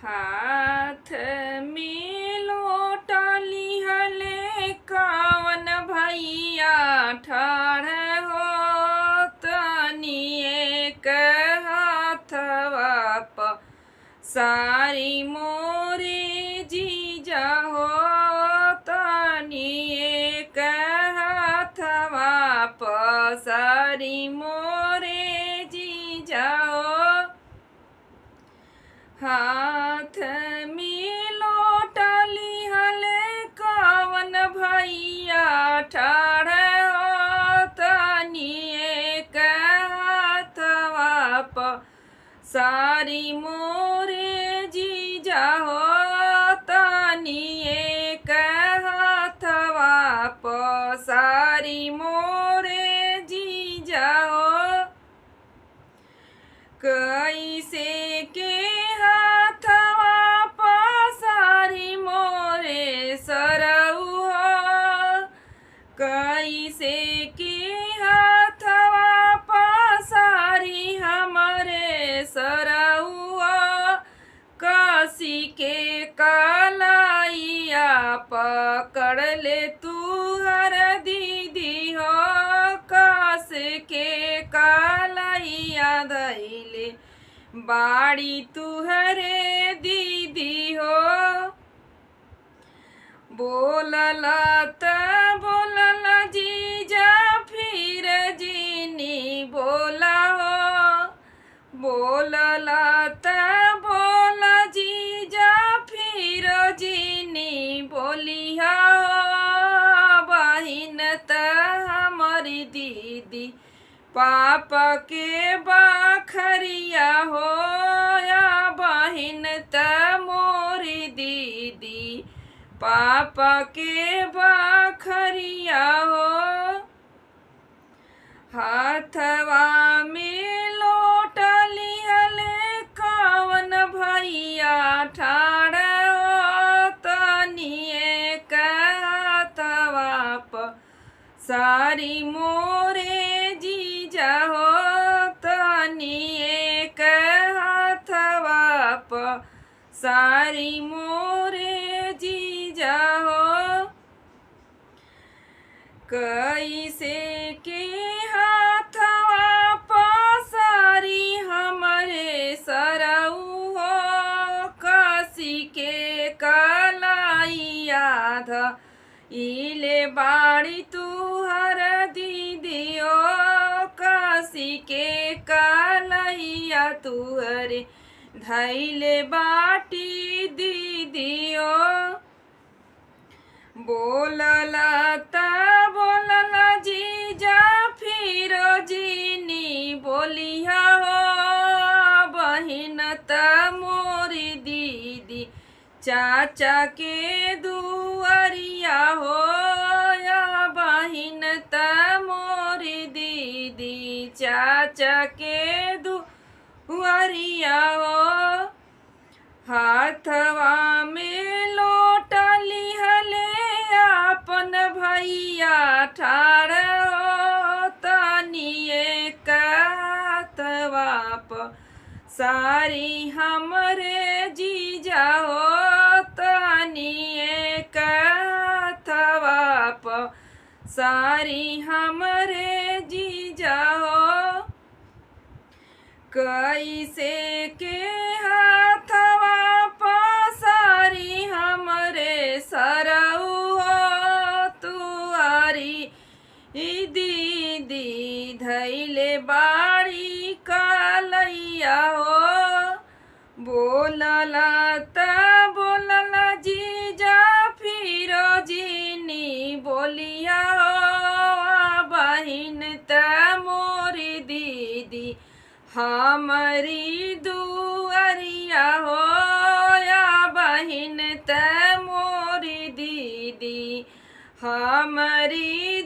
हाथ में लोटा लिहले कवन भैया ठाढ़ हो तनी एक हाथवा प सारी मोरे जीजा हो तनी एक हाथवा प सारी मोरे जीजा हो। हाथ में लोटा लिहले कवन भैया ठाढ़ हो तनी एक हाथवा प सारी मोरे जीजा हो तनी एक हाथवा प सारी मोरे जीजा हो। कैसे के हाथवा प सारी मोरे सरऊ हो कैसे के हाथवा प सारी हमरे सरऊ हो। काशी के कलाइया पकड़ ले तू हर दीदी हो काश के कलाइया धैले बाड़ी तुहरे दीदी हो। बोलला त बोलला जीजा फिर जीनी बोला हो बोलला त बोला जीजा फिर जीनी बोलिया हो। बहिन त हमारी दीदी पापा के बाखरिया हो या बहिन त मोरी दीदी पापा के बाखरिया हो। हाथवा में लोटा लिहले कवन भैया ठाढ़ हो तनी एक हाथवा प सारी मोरे जीजा हो तनी एक हाथवा प सारी मोरे जीजा हो। कैसे के हाथवा प सारी हमरे सरऊ हो काशी के कलाइया ध इले बाड़ी तुहर दीदियो काशी के कलाइया तुहरे धैले बाटी दीदियो। बोलला त बोलला जीजा फिर जीनी बोलिया हो। बहिन त मोरी दीदी चाचा के दुआरिया हो या बहिन त मोरी दीदी चाचा के दुआरिया हो। हाथवा में लोटा लिहले अपन भैया ठाढ़ हो तनी एक हाथवा प सारी हमरे जीजा हो तनी एक हाथवा प सारी हमरे जीजा हो। कैसे के हाथवा प सारी हमरे सरऊ हो तुआरी दीदी धैले बाड़ी कलैया हो। बोलला त बोलला जीजा फिर जीनी बोलिया हो। बहिन त मोरी दीदी हमारी दुआरिया हो या बहिन त मोरी दीदी हमारी